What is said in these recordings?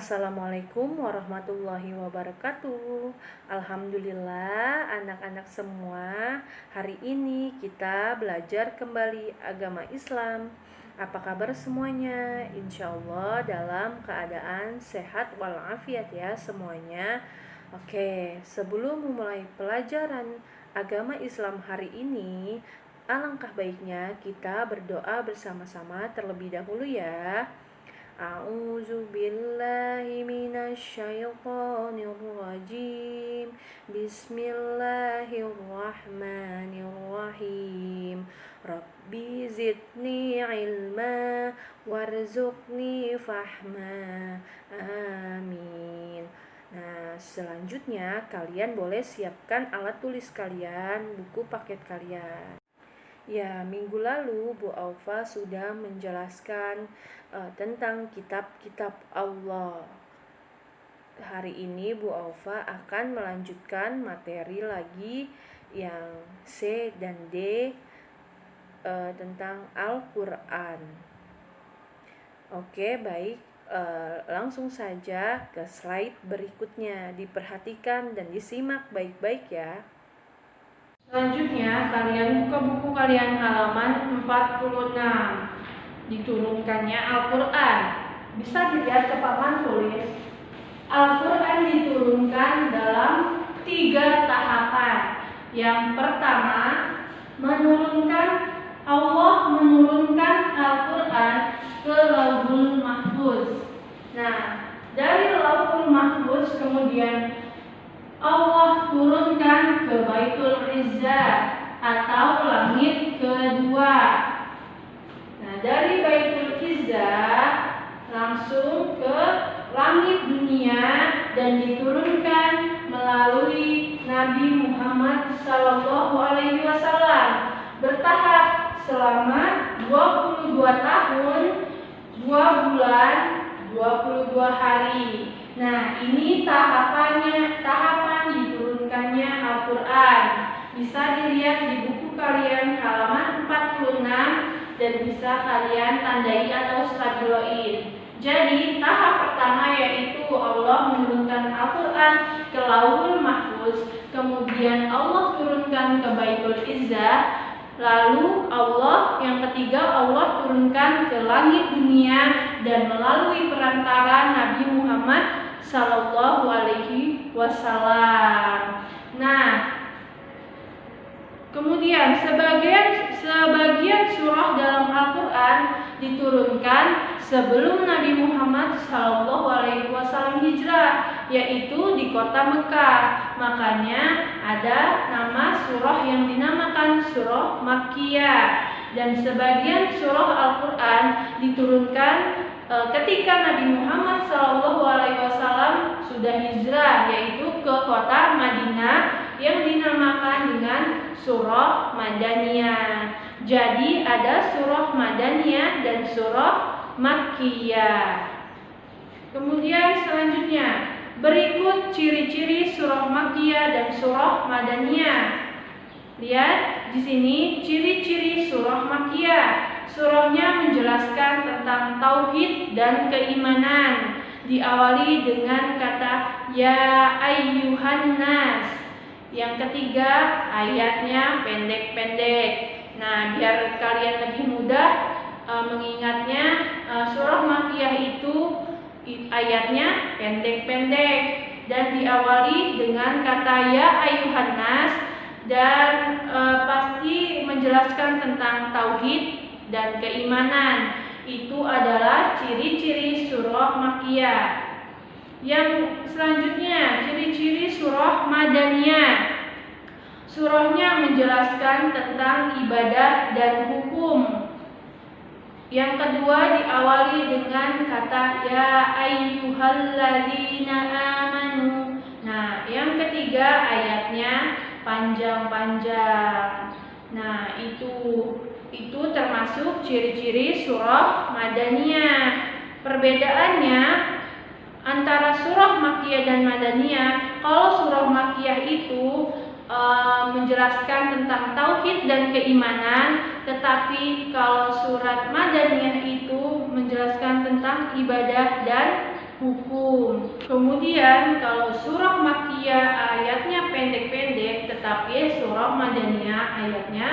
Assalamualaikum warahmatullahi wabarakatuh. Alhamdulillah anak-anak semua, hari ini kita belajar kembali agama Islam. Apa kabar semuanya? Insya Allah dalam keadaan sehat walafiat ya semuanya. Oke, sebelum memulai pelajaran agama Islam hari ini, alangkah baiknya kita berdoa bersama-sama terlebih dahulu ya. A'udzu billahi minasy syaithanir rajim. Bismillahirrahmanirrahim. Rabbi zidni ilma warzuqni fahma. Amin. Nah, selanjutnya kalian boleh siapkan alat tulis kalian, buku paket kalian. Ya, minggu lalu Bu Aufa sudah menjelaskan tentang kitab-kitab Allah. Hari ini Bu Aufa akan melanjutkan materi lagi yang C dan D tentang Al-Quran. Oke, baik. Langsung saja ke slide berikutnya. Diperhatikan dan disimak baik-baik ya. Selanjutnya, kalian buka buku kalian halaman 46. Diturunkannya Al-Quran. Bisa dilihat ke papan tulis. Al-Quran diturunkan dalam 3 tahapan. Yang pertama, Allah menurunkan Al-Quran ke Lauhul Mahfuz. Nah, dari Lauhul Mahfuz kemudian Allah turunkan ke Baitul Izzah atau langit kedua. Nah, dari Baitul Izzah langsung ke langit dunia dan diturunkan melalui Nabi Muhammad SAW bertahap selama 22 tahun, 2 bulan, 22 hari. Nah, ini tahapan diturunkannya Al-Quran. Bisa dilihat di buku kalian halaman 46 dan bisa kalian tandai atau stabiloin. Jadi, tahap pertama yaitu Allah menurunkan Al-Quran ke Lauhul Mahfuz, kemudian Allah turunkan ke Baitul Izzah, lalu yang ketiga Allah turunkan ke langit dunia dan melalui perantara Nabi Muhammad Sallallahu Alaihi Wasallam. Nah, kemudian sebagian surah dalam Al-Quran diturunkan sebelum Nabi Muhammad Sallallahu Alaihi Wasallam hijrah, yaitu di kota Mekah. Makanya ada nama surah yang dinamakan surah Makkiyah. Dan sebagian surah Al-Quran diturunkan ketika Nabi Muhammad SAW sudah hijrah, yaitu ke kota Madinah yang dinamakan dengan surah Madaniyah. Jadi ada surah Madaniyah dan surah Makkiyah. Kemudian selanjutnya berikut ciri-ciri surah Makkiyah dan surah Madaniyah. Lihat di sini ciri-ciri surah Makkiyah. Surahnya menjelaskan tentang tauhid dan keimanan. Diawali dengan kata ya ayyuhan nas. Yang ketiga, ayatnya pendek-pendek. Nah, biar kalian lebih mudah mengingatnya, surah Makkiyah itu ayatnya pendek-pendek dan diawali dengan kata ya ayyuhan nas dan pasti menjelaskan tentang tauhid dan keimanan. Itu adalah ciri-ciri surah Makkiyah. Yang selanjutnya, ciri-ciri surah Madaniyah. Surahnya menjelaskan tentang ibadah dan hukum. Yang kedua diawali dengan kata ya ayyuhalladzina amanu. Nah, yang ketiga ayatnya panjang-panjang. Nah, itu termasuk ciri-ciri surah Madaniyah. Perbedaannya antara surah Makkiyah dan Madaniyah, kalau surah Makkiyah itu menjelaskan tentang tauhid dan keimanan, tetapi kalau surat Madaniyah itu menjelaskan tentang ibadah dan hukum. Kemudian kalau surah Makkiyah ayatnya pendek-pendek, tetapi surah Madaniyah ayatnya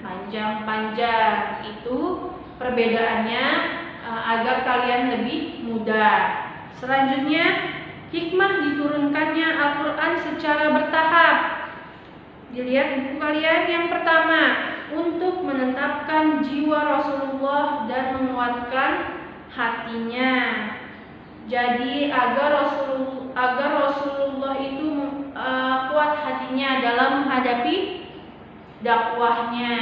panjang-panjang. Itu perbedaannya agar kalian lebih mudah. Selanjutnya, hikmah diturunkannya Al-Quran secara bertahap. Dilihat buku kalian. Yang pertama, untuk menetapkan jiwa Rasulullah dan menguatkan hatinya. Jadi agar Rasulullah itu kuat hatinya dalam menghadapi dakwahnya.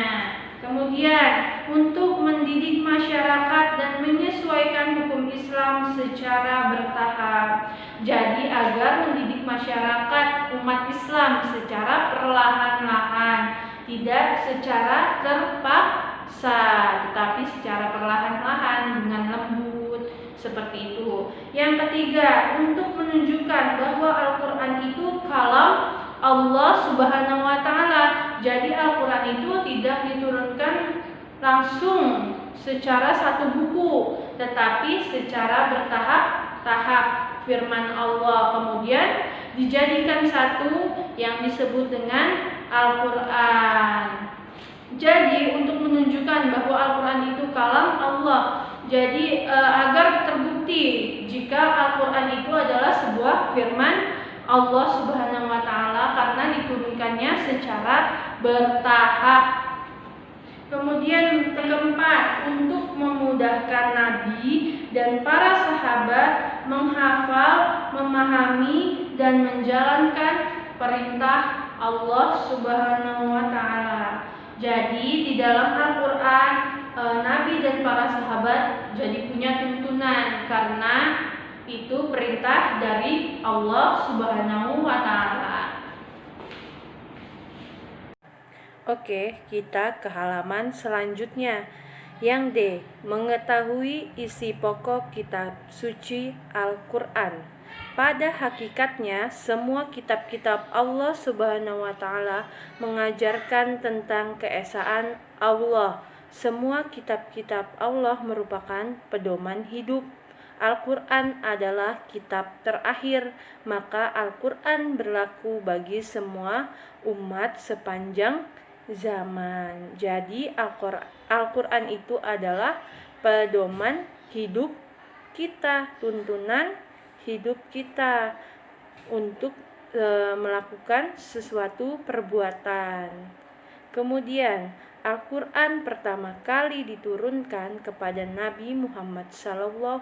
Kemudian untuk mendidik masyarakat dan menyesuaikan hukum Islam secara bertahap. Jadi agar mendidik masyarakat umat Islam secara perlahan-lahan, tidak secara terpaksa, tetapi secara perlahan-lahan dengan lembut, seperti itu. Yang ketiga, untuk menunjukkan bahwa Al-Quran itu kalam Allah Subhanahu wa Ta'ala. Jadi Al-Quran itu tidak diturunkan langsung secara satu buku, tetapi secara bertahap-tahap firman Allah, kemudian dijadikan satu yang disebut dengan Al-Quran. Jadi untuk menunjukkan bahwa Al-Quran itu kalam Allah, jadi agar terbukti jika Al-Quran itu adalah sebuah firman Allah Subhanahu wa Ta'ala karena diturunkannya secara bertahap. Kemudian keempat, untuk memudahkan Nabi dan para sahabat menghafal, memahami dan menjalankan perintah Allah Subhanahu wa Ta'ala. Jadi di dalam Al-Quran Nabi dan para sahabat jadi punya tuntunan karena itu perintah dari Allah Subhanahu wa Ta'ala. Oke, kita ke halaman selanjutnya. Yang D, mengetahui isi pokok kitab suci Al-Quran. Pada hakikatnya, semua kitab-kitab Allah Subhanahu wa Ta'ala mengajarkan tentang keesaan Allah. Semua kitab-kitab Allah merupakan pedoman hidup. Al-Quran adalah kitab terakhir, maka Al-Quran berlaku bagi semua umat sepanjang zaman. Jadi Al-Quran itu adalah pedoman hidup kita, tuntunan hidup kita untuk melakukan sesuatu perbuatan. Kemudian Al-Quran pertama kali diturunkan kepada Nabi Muhammad SAW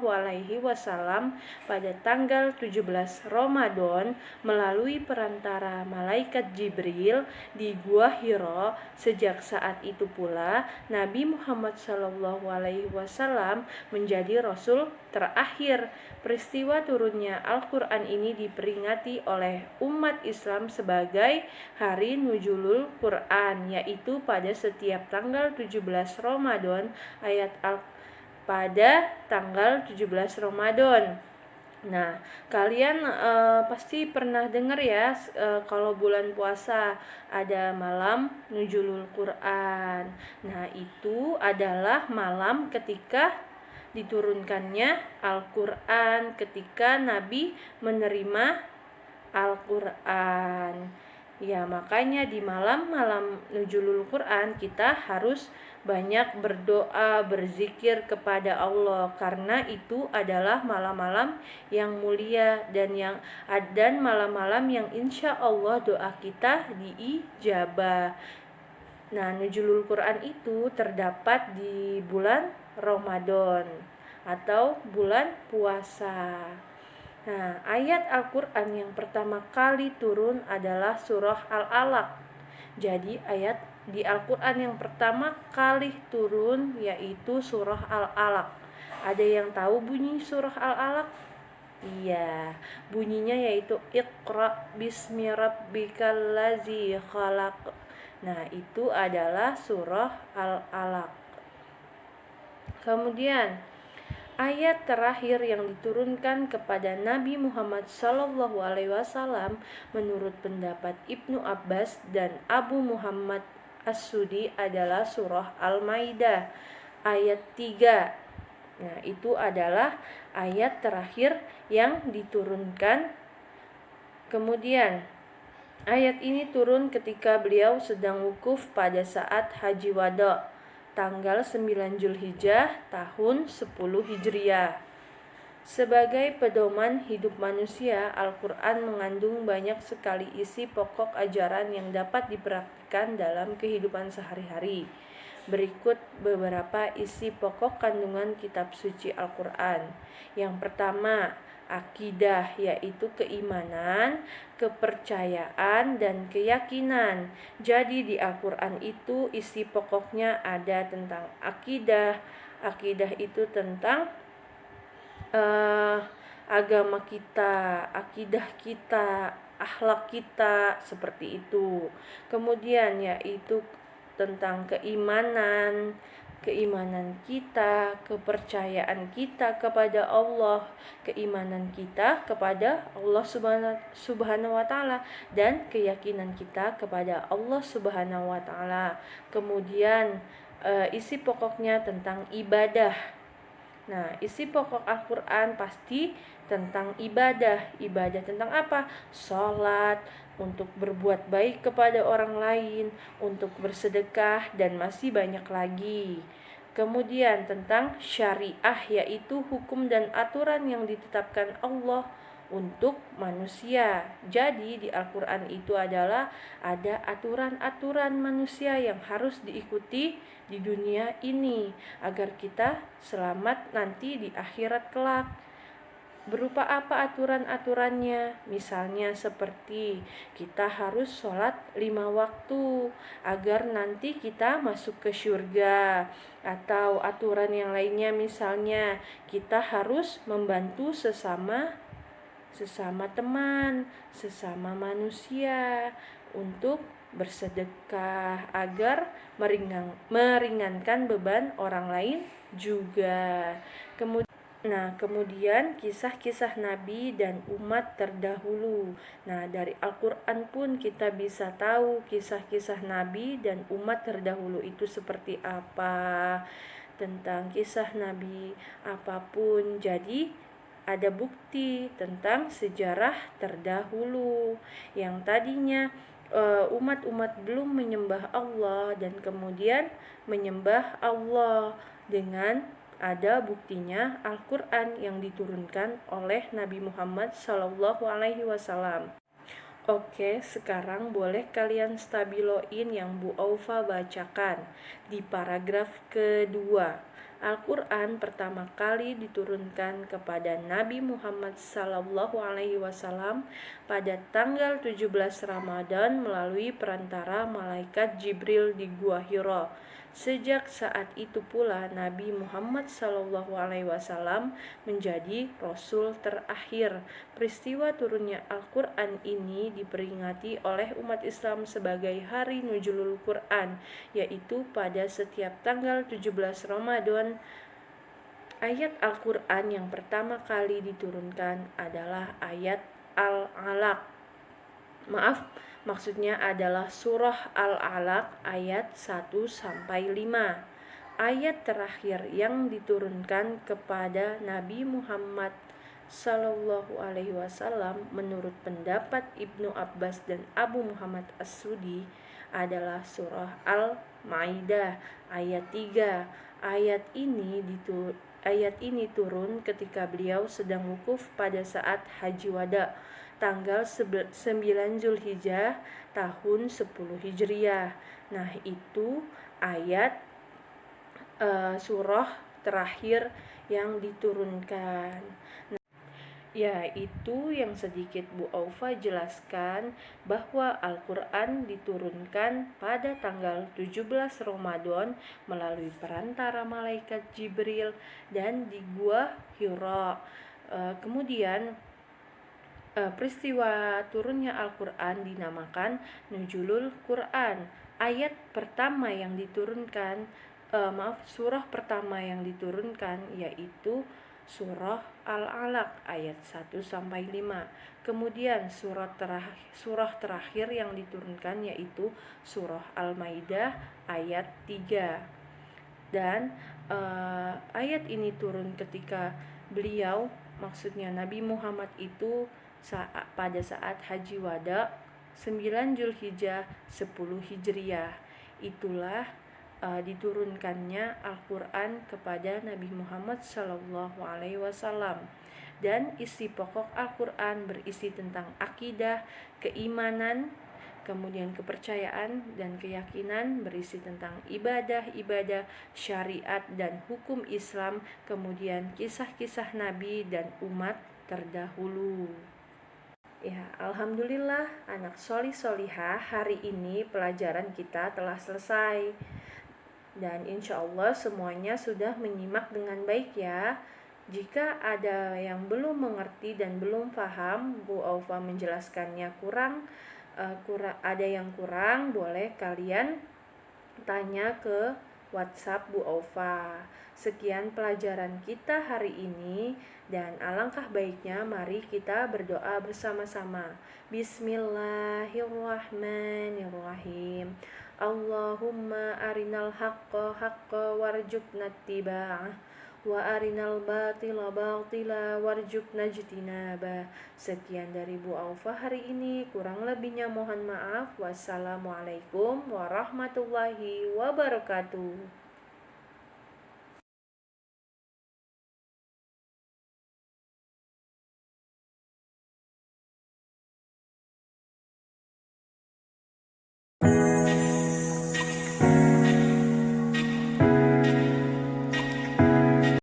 pada tanggal 17 Ramadan melalui perantara malaikat Jibril di Gua Hira. Sejak saat itu pula Nabi Muhammad SAW menjadi Rasul terakhir. Peristiwa turunnya Al-Quran ini diperingati oleh umat Islam sebagai Hari Nuzulul Quran, yaitu pada setiap tanggal 17 Ramadan pada tanggal 17 Ramadan. Nah, kalian pasti pernah dengar ya, kalau bulan puasa ada malam Nuzulul Quran. Nah, itu adalah malam ketika diturunkannya Al-Quran, ketika Nabi menerima Al-Quran. Ya, makanya di malam-malam Nuzulul Quran kita harus banyak berdoa, berzikir kepada Allah, karena itu adalah malam-malam yang mulia dan malam-malam yang insya Allah doa kita diijabah. Nah, Nuzulul Quran itu terdapat di bulan Ramadan atau bulan puasa. Nah, ayat Al-Quran yang pertama kali turun adalah surah Al-Alaq. Jadi ayat di Al-Quran yang pertama kali turun yaitu surah Al-Alaq. Ada yang tahu bunyi surah Al-Alaq? Iya, bunyinya yaitu Iqra bismi rabbikal ladzi khalaq. Nah, itu adalah surah Al-Alaq. Kemudian ayat terakhir yang diturunkan kepada Nabi Muhammad SAW menurut pendapat Ibnu Abbas dan Abu Muhammad As-Sudi adalah surah Al-Maidah ayat 3. Nah, itu adalah ayat terakhir yang diturunkan. Kemudian ayat ini turun ketika beliau sedang wukuf pada saat Haji Wada, tanggal 9 Zulhijjah tahun 10 Hijriah. Sebagai pedoman hidup manusia, Al-Quran mengandung banyak sekali isi pokok ajaran yang dapat dipraktikkan dalam kehidupan sehari-hari. Berikut beberapa isi pokok kandungan kitab suci Al-Quran. Yang pertama, akidah, yaitu keimanan, kepercayaan, dan keyakinan. Jadi di Al-Quran itu isi pokoknya ada tentang akidah. Akidah itu tentang agama kita, akidah kita, akhlak kita, seperti itu. Kemudian yaitu tentang keimanan kita, kepercayaan kita kepada Allah, keimanan kita kepada Allah Subhanahu wa taala, dan keyakinan kita kepada Allah Subhanahu wa taala. Kemudian isi pokoknya tentang ibadah. Nah, isi pokok Al-Quran pasti tentang ibadah. Ibadah tentang apa? Sholat, untuk berbuat baik kepada orang lain, untuk bersedekah, dan masih banyak lagi. Kemudian tentang syariah, yaitu hukum dan aturan yang ditetapkan Allah untuk manusia. Jadi di Al-Quran itu adalah ada aturan-aturan manusia yang harus diikuti di dunia ini agar kita selamat nanti di akhirat kelak. Berupa apa aturan-aturannya? Misalnya seperti kita harus sholat 5 waktu agar nanti kita masuk ke surga. Atau aturan yang lainnya misalnya kita harus membantu sesama teman, sesama manusia untuk bersedekah agar meringankan beban orang lain juga. Kemudian kisah-kisah Nabi dan umat terdahulu. Nah, dari Al-Quran pun kita bisa tahu kisah-kisah Nabi dan umat terdahulu itu seperti apa. Tentang kisah Nabi apapun. Jadi ada bukti tentang sejarah terdahulu yang tadinya umat-umat belum menyembah Allah dan kemudian menyembah Allah dengan ada buktinya Al-Quran yang diturunkan oleh Nabi Muhammad SAW. Oke, sekarang boleh kalian stabiloin yang Bu Aufa bacakan di paragraf kedua. Al-Quran pertama kali diturunkan kepada Nabi Muhammad SAW pada tanggal 17 Ramadan melalui perantara malaikat Jibril di Gua Hira. Sejak saat itu pula Nabi Muhammad SAW menjadi Rasul terakhir. Peristiwa turunnya Al-Quran ini diperingati oleh umat Islam sebagai Hari Nuzulul Quran, yaitu pada setiap tanggal 17 Ramadan. Ayat Al-Quran yang pertama kali diturunkan adalah ayat Al-Alaq. Maksudnya adalah surah Al-Alaq ayat 1-5. Ayat terakhir yang diturunkan kepada Nabi Muhammad SAW menurut pendapat Ibnu Abbas dan Abu Muhammad As-Sudi adalah surah Al-Maidah ayat 3. Ayat ini turun ketika beliau sedang wukuf pada saat Haji Wada, tanggal 9 Zulhijjah tahun 10 Hijriah. Nah, itu ayat surah terakhir yang diturunkan. Ya, itu yang sedikit Bu Aufa jelaskan bahwa Al-Quran diturunkan pada tanggal 17 Ramadan melalui perantara malaikat Jibril dan di Gua Hira. Kemudian peristiwa turunnya Al-Quran dinamakan Nuzulul Quran. Ayat pertama yang diturunkan, surah pertama yang diturunkan yaitu surah Al-Alaq ayat 1-5. Kemudian surah terakhir yang diturunkan yaitu surah Al-Maidah ayat 3. Dan ayat ini turun ketika beliau, maksudnya Nabi Muhammad itu pada saat haji wada 9 Zulhijjah 10 Hijriah. Itulah diturunkannya Al-Quran kepada Nabi Muhammad SAW. Dan isi pokok Al-Quran berisi tentang akidah, keimanan, kemudian kepercayaan dan keyakinan, berisi tentang ibadah-ibadah, syariat dan hukum Islam, kemudian kisah-kisah Nabi dan umat terdahulu. Ya, alhamdulillah anak solih-solihah, hari ini pelajaran kita telah selesai. Dan insya Allah semuanya sudah menyimak dengan baik ya. Jika ada yang belum mengerti dan belum paham, Bu Aufa menjelaskannya kurang, ada yang kurang, boleh kalian tanya ke WhatsApp Bu Aufa. Sekian pelajaran kita hari ini, dan alangkah baiknya mari kita berdoa bersama-sama. Bismillahirrahmanirrahim. Allahumma arinal haqqa haqqa warzuqna ittiba'ah wa arinal batila batila warzuqna ijtinabah. Sekian dari Bu Aufa hari ini, kurang lebihnya mohon maaf. Wassalamualaikum warahmatullahi wabarakatuh.